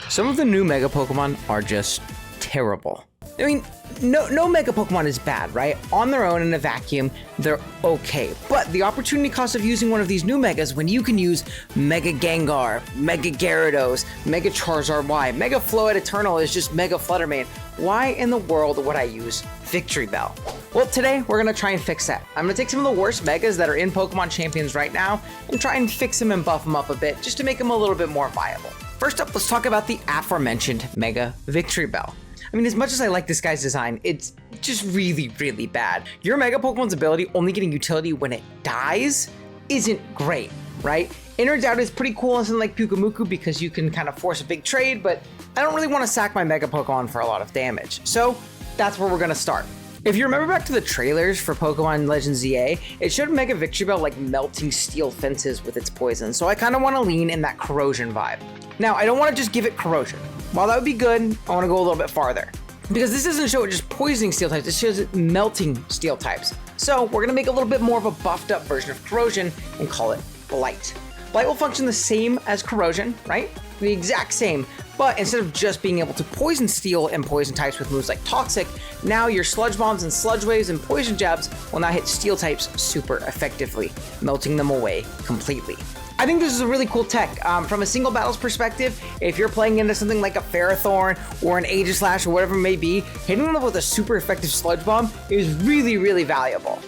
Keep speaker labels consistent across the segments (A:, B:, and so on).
A: Some of the new Mega Pokemon are just terrible. I mean, no Mega Pokemon is bad, right? On their own in a vacuum, they're okay. But the opportunity cost of using one of these new Megas when you can use Mega Gengar, Mega Gyarados, Mega Charizard Y, Mega Floette Eternal is just Mega Fluttermane. Why in the world would I use Victory Bell? Well, today we're gonna try and fix that. I'm gonna take some of the worst Megas that are in Pokemon Champions right now and try and fix them and buff them up a bit just to make them a little bit more viable. First up, let's talk about the aforementioned Mega Victory Bell. I mean, as much as I like this guy's design, it's just really, really bad. Your Mega Pokemon's ability only getting utility when it dies isn't great, right? Inner Doubt is pretty cool in something like Pyukumuku because you can kind of force a big trade, but I don't really want to sack my Mega Pokemon for a lot of damage. So that's where we're gonna start. If you remember back to the trailers for Pokemon Legends ZA, it showed Mega Victory Bell like melting steel fences with its poison, so I kind of want to lean in that corrosion vibe. Now, I don't want to just give it corrosion. While that would be good, I want to go a little bit farther. Because this doesn't show it just poisoning steel types, it shows it melting steel types. So we're going to make a little bit more of a buffed up version of corrosion and call it Blight. Blight will function the same as corrosion, right? The exact same, but instead of just being able to poison steel and poison types with moves like Toxic, now your Sludge Bombs and Sludge Waves and Poison Jabs will now hit steel types super effectively, melting them away completely. I think this is a really cool tech. From a single battles perspective, if you're playing into something like a Ferrothorn or an Aegislash or whatever it may be, hitting them with a super effective Sludge Bomb is really, really valuable.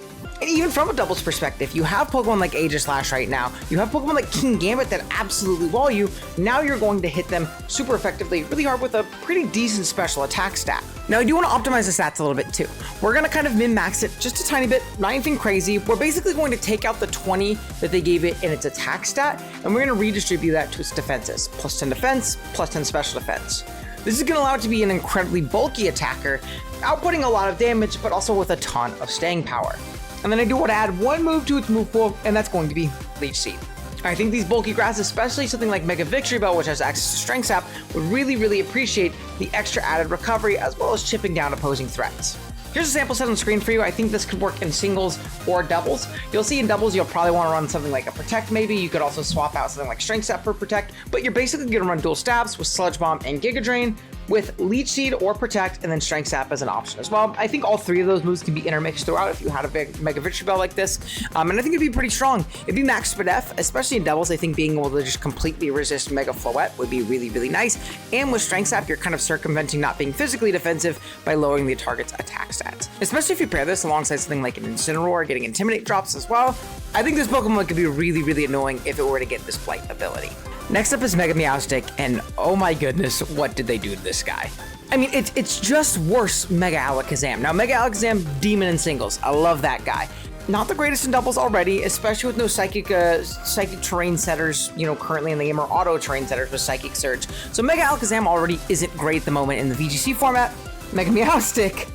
A: And even from a doubles perspective, you have Pokemon like Aegislash right now, you have Pokemon like King Gambit that absolutely wall you, now you're going to hit them super effectively, really hard with a pretty decent special attack stat. Now I do want to optimize the stats a little bit too. We're going to kind of min-max it just a tiny bit, not anything crazy. We're basically going to take out the 20 that they gave it in its attack stat, and we're going to redistribute that to its defenses. Plus 10 defense, plus 10 special defense. This is going to allow it to be an incredibly bulky attacker, outputting a lot of damage, but also with a ton of staying power. And then I do want to add one move to its move pool, and that's going to be Leech Seed. I think these bulky grasses, especially something like Mega Victory Bell, which has access to Strength Sap, would really, really appreciate the extra added recovery as well as chipping down opposing threats. Here's a sample set on screen for you. I think this could work in singles or doubles. You'll see in doubles, you'll probably want to run something like a Protect maybe. You could also swap out something like Strength Sap for Protect, but you're basically going to run dual stabs with Sludge Bomb and Giga Drain with Leech Seed or Protect and then Strength Sap as an option as well. I think all three of those moves can be intermixed throughout if you had a big Mega Victory Bell like this. And I think it'd be pretty strong. It'd be max Spadef, especially in doubles. I think being able to just completely resist Mega Floette would be really, really nice. And with Strength Sap, you're kind of circumventing not being physically defensive by lowering the target's attack stats. Especially if you pair this alongside something like an Incineroar getting Intimidate drops as well. I think this Pokemon could be really, really annoying if it were to get this Blight ability. Next up is Mega Meowstic, and oh my goodness, what did they do to this guy? I mean, it's just worse Mega Alakazam. Now, Mega Alakazam, Demon in singles. I love that guy. Not the greatest in doubles already, especially with no psychic terrain setters, currently in the game, or auto terrain setters with Psychic Surge. So Mega Alakazam already isn't great at the moment in the VGC format. Mega Meowstic,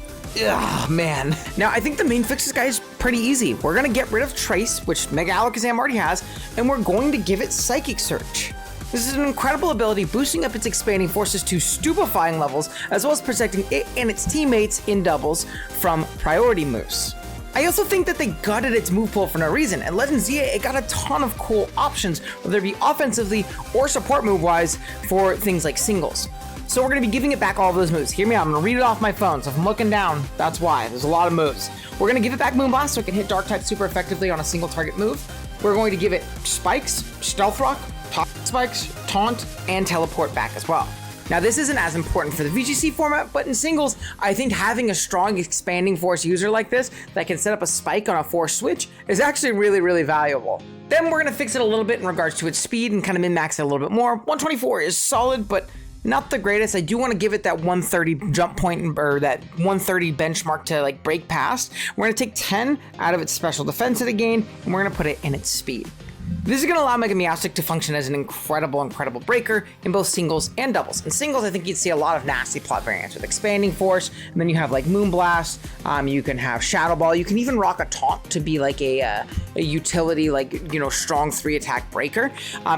A: ugh, man. Now, I think the main fix this guy is pretty easy. We're gonna get rid of Trace, which Mega Alakazam already has, and we're going to give it Psychic Surge. This is an incredible ability, boosting up its expanding forces to stupefying levels, as well as protecting it and its teammates in doubles from priority moves. I also think that they gutted its move pool for no reason. At Legends ZA, it got a ton of cool options, whether it be offensively or support move-wise for things like singles. So we're going to be giving it back all of those moves. Hear me out, I'm going to read it off my phone, so if I'm looking down, that's why. There's a lot of moves. We're going to give it back Moonblast so it can hit Dark type super effectively on a single target move. We're going to give it Spikes, Stealth Rock, Top Spikes, Taunt, and Teleport back as well. Now, this isn't as important for the VGC format, but in singles, I think having a strong expanding force user like this that can set up a spike on a force switch is actually really, really valuable. Then we're going to fix it a little bit in regards to its speed and kind of min-max it a little bit more. 124 is solid, but not the greatest. I do want to give it that 130 jump point or that 130 benchmark to like break past. We're going to take 10 out of its special defense at a gain, and we're going to put it in its speed. This is going to allow Mega Meowstic to function as an incredible breaker in both singles and doubles. In singles, I think you'd see a lot of nasty plot variants with Expanding Force, and then you have like Moonblast, you can have Shadow Ball, you can even rock a Taunt to be like a utility, strong 3-attack breaker.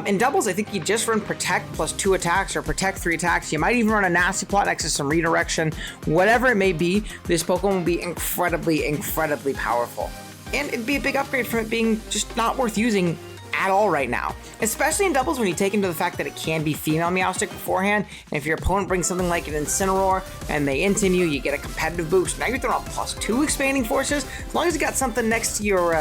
A: In doubles, I think you just run Protect plus 2 attacks or Protect 3 attacks. You might even run a nasty plot next to some redirection. Whatever it may be, this Pokemon will be incredibly powerful. And it'd be a big upgrade from it being just not worth using at all right now, especially in doubles when you take into the fact that it can be female Meowstic beforehand. And if your opponent brings something like an Incineroar and they int you, you get a competitive boost. Now you're throwing out +2 expanding forces. As long as you got something next to your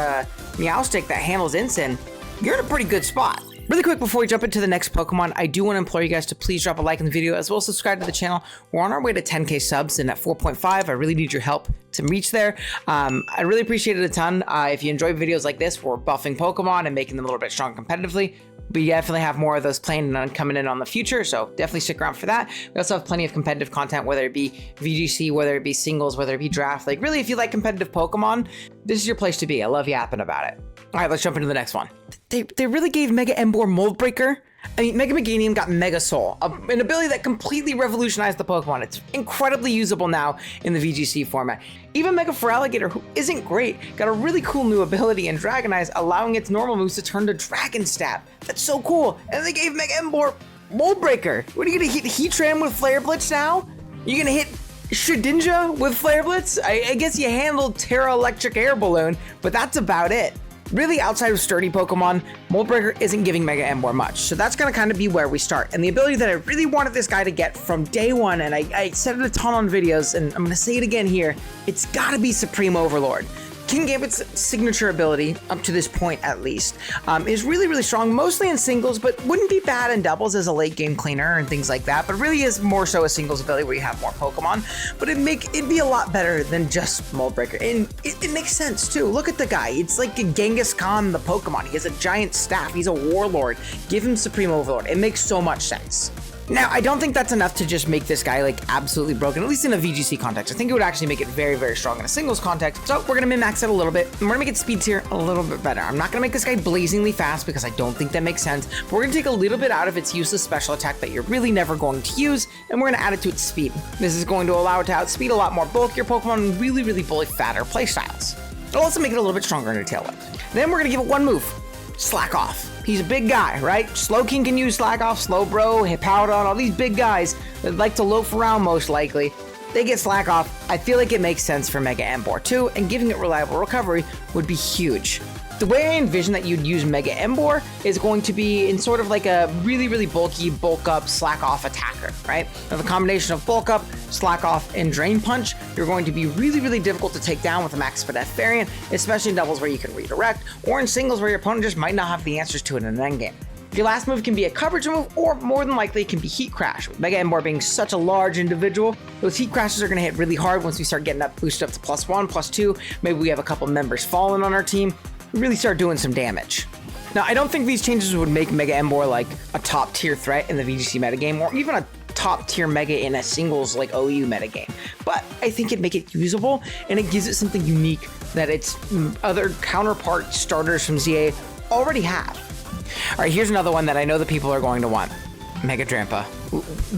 A: Meowstic that handles Incin, you're in a pretty good spot. Really quick before we jump into the next Pokemon, I do want to implore you guys to please drop a like in the video as well as subscribe to the channel. We're on our way to 10k subs, and at 4.5, I really need your help to reach there. I really appreciate it a ton. If you enjoy videos like this, we're buffing Pokemon and making them a little bit stronger competitively. We definitely have more of those planned and coming in on the future, so definitely stick around for that. We also have plenty of competitive content, whether it be VGC, whether it be singles, whether it be draft. Like, really, if you like competitive Pokemon, this is your place to be. I love yapping about it. All right, let's jump into the next one. They really gave Mega Emboar Mold Breaker. I mean, Mega Meganium got Mega Soul, an ability that completely revolutionized the Pokemon. It's incredibly usable now in the VGC format. Even Mega Feraligatr, who isn't great, got a really cool new ability in Dragonize, allowing its normal moves to turn to Dragon Stab. That's so cool. And they gave Mega Emboar Mold Breaker. What are you gonna hit Heatran with Flare Blitz now? You gonna hit Shedinja with Flare Blitz? I guess you handled Terra Electric Air Balloon, but that's about it. Really, outside of sturdy Pokemon, Mold Breaker isn't giving Mega Emboar much, so that's gonna kind of be where we start. And the ability that I really wanted this guy to get from day one, and I said it a ton on videos, and I'm gonna say it again here, it's gotta be Supreme Overlord. King Gambit's signature ability, up to this point at least, is really, really strong, mostly in singles, but wouldn't be bad in doubles as a late game cleaner and things like that, but really is more so a singles ability where you have more Pokemon, but it'd be a lot better than just Mold Breaker. And it makes sense too. Look at the guy. It's like a Genghis Khan, the Pokemon. He has a giant staff. He's a warlord. Give him Supreme Overlord. It makes so much sense. Now, I don't think that's enough to just make this guy like absolutely broken, at least in a VGC context. I think it would actually make it very, very strong in a singles context. So we're gonna min-max it a little bit, and we're gonna make its speed tier a little bit better. I'm not gonna make this guy blazingly fast because I don't think that makes sense, but we're gonna take a little bit out of its useless special attack that you're really never going to use, and we're gonna add it to its speed. This is going to allow it to outspeed a lot more bulkier Pokemon and really, really bully fatter playstyles. It'll also make it a little bit stronger in a tail whip. Then we're gonna give it one move, Slack Off. He's a big guy, right? Slowking can use Slack Off, Slowbro, Hippowdon, all these big guys that like to loaf around most likely. They get Slack Off. I feel like it makes sense for Mega Emboar too, and giving it reliable recovery would be huge. The way I envision that you'd use Mega Emboar is going to be in sort of like a really, really bulky, bulk up, slack off attacker, right? With a combination of bulk up, slack off, and drain punch, you're going to be really, really difficult to take down with a Max Spadef variant, especially in doubles where you can redirect, or in singles where your opponent just might not have the answers to it in an endgame. Your last move can be a coverage move, or more than likely it can be Heat Crash. With Mega Emboar being such a large individual, those Heat Crashes are going to hit really hard once we start getting that boosted up to +1, +2. Maybe we have a couple members fallen on our team. Really start doing some damage. Now, I don't think these changes would make Mega Emboar like a top tier threat in the VGC metagame, or even a top tier Mega in a singles like OU metagame, but I think it'd make it usable, and it gives it something unique that its other counterpart starters from ZA already have. All right, here's another one that I know that people are going to want. Mega Drampa.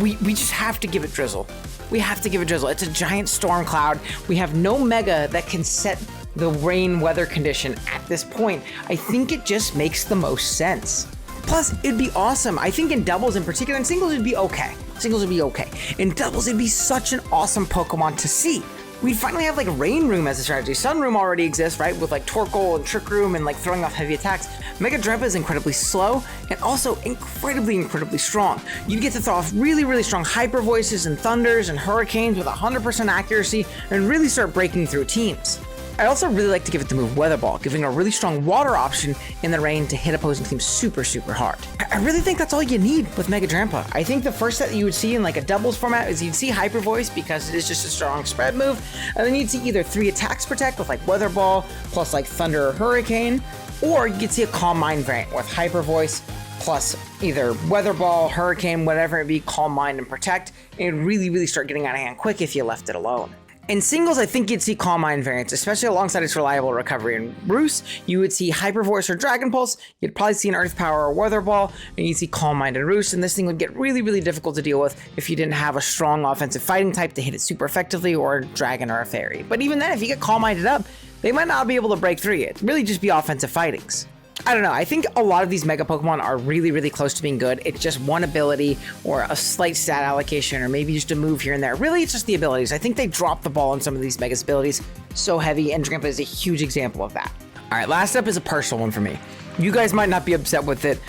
A: We just have to give it Drizzle. We have to give it Drizzle. It's a giant storm cloud. We have no Mega that can set the rain weather condition at this point. I think it just makes the most sense. Plus, it'd be awesome. I think in doubles in particular, in singles it'd be okay. Singles would be okay. In doubles, it'd be such an awesome Pokemon to see. We'd finally have like Rain Room as a strategy. Sun Room already exists, right? With like Torkoal and Trick Room and like throwing off heavy attacks. Mega Drampa is incredibly slow and also incredibly strong. You get to throw off really, really strong Hyper Voices and Thunders and Hurricanes with 100% accuracy and really start breaking through teams. I also really like to give it the move Weather Ball, giving a really strong water option in the rain to hit opposing teams super hard. I really think that's all you need with Mega Drampa. I think the first set that you would see in like a doubles format is you'd see Hyper Voice because it is just a strong spread move, and then you'd see either 3 attacks protect with like Weather Ball plus like Thunder or Hurricane, or you'd see a Calm Mind variant with Hyper Voice plus either Weather Ball, Hurricane, whatever it be, Calm Mind and Protect, and it'd really start getting out of hand quick if you left it alone. In singles, I think you'd see Calm Mind variants, especially alongside its reliable recovery. In Roost, you would see Hyper Voice or Dragon Pulse, you'd probably see an Earth Power or Weather Ball, and you'd see Calm Mind and Roost, and this thing would get really difficult to deal with if you didn't have a strong offensive fighting type to hit it super effectively, or a Dragon or a Fairy. But even then, if you get Calm Minded up, they might not be able to break through you. It'd really just be offensive fightings. I don't know, I think a lot of these Mega Pokemon are really close to being good. It's just one ability or a slight stat allocation or maybe just a move here and there. Really, it's just the abilities. I think they dropped the ball on some of these Mega's abilities so heavy, and Drampa is a huge example of that. All right, last up is a personal one for me. You guys might not be upset with it,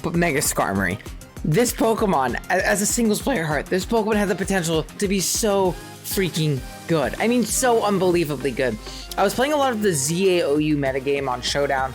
A: but Mega Skarmory. This Pokemon, as a singles player heart, this Pokemon had the potential to be so freaking good. I mean, so unbelievably good. I was playing a lot of the ZAOU metagame on Showdown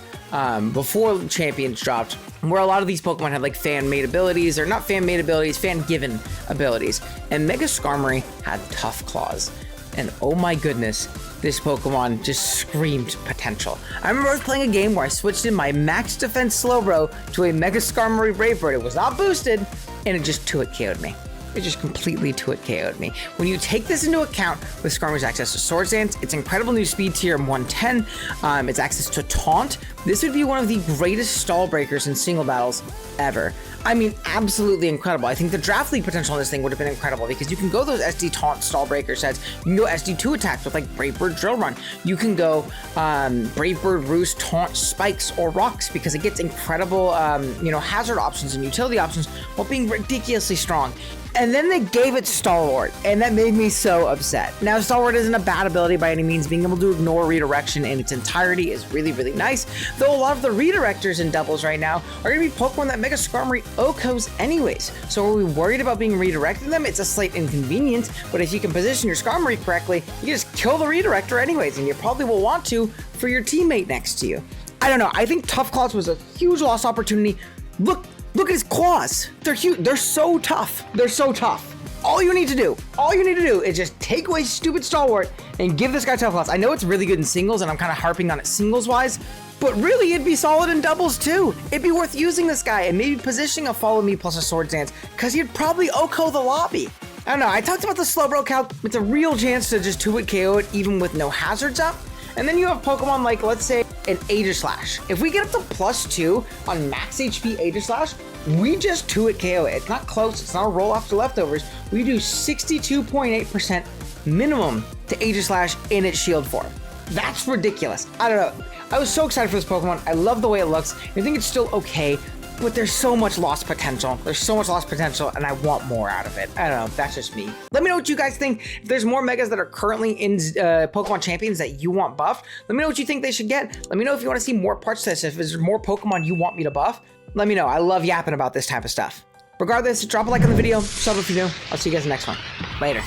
A: before Champions dropped, where a lot of these Pokemon had like fan-made abilities, or not fan-made abilities, fan-given abilities. And Mega Skarmory had Tough Claws. And oh my goodness, this Pokemon just screamed potential. I remember I was playing a game where I switched in my max defense Slowbro to a Mega Skarmory Brave Bird. It was not boosted, and it just 2-hit KO'd me. It just completely 2-hit KO'd me. When you take this into account with Skarmory's access to Swords Dance, its incredible new speed tier 110, its access to Taunt, this would be one of the greatest stall breakers in single battles ever. I mean, absolutely incredible. I think the draft league potential on this thing would have been incredible because you can go those SD Taunt stall breaker sets. You can go SD2 attacks with like Brave Bird Drill Run. You can go Brave Bird Roost Taunt Spikes or Rocks because it gets incredible, hazard options and utility options while being ridiculously strong. And then they gave it Stalwart, and that made me so upset. Now, Stalwart isn't a bad ability by any means. Being able to ignore redirection in its entirety is really, really nice, though a lot of the redirectors in doubles right now are going to be Pokemon that Mega Skarmory OHKOs anyways. So are we worried about being redirecting them? It's a slight inconvenience, but if you can position your Skarmory correctly, you just kill the redirector anyways, and you probably will want to for your teammate next to you. I don't know. I think Tough Claws was a huge lost opportunity. Look at his claws. They're huge. They're so tough. They're so tough. All you need to do is just take away stupid Stalwart and give this guy Tough Claws. I know it's really good in singles, and I'm kind of harping on it singles-wise, but really it'd be solid in doubles too. It'd be worth using this guy and maybe positioning a Follow Me plus a Swords Dance, because he'd probably OHKO the lobby. I don't know. I talked about the Slowbro calc. It's a real chance to just 2-hit KO it even with no hazards up. And then you have Pokemon like, let's say, an Aegislash. If we get up to +2 on max HP Aegislash, we just 2-hit KO it. It's not close. It's not a roll off to leftovers. We do 62.8% minimum to Aegislash in its shield form. That's ridiculous. I don't know. I was so excited for this Pokemon. I love the way it looks. I think it's still okay, but there's so much lost potential. And I want more out of it. I don't know. That's just me. Let me know what you guys think. If there's more Megas that are currently in Pokemon Champions that you want buffed, let me know what you think they should get. Let me know if you want to see more parts to this. If there's more Pokemon you want me to buff, let me know. I love yapping about this type of stuff. Regardless, drop a like on the video, sub if you're new. I'll see you guys in the next one. Later.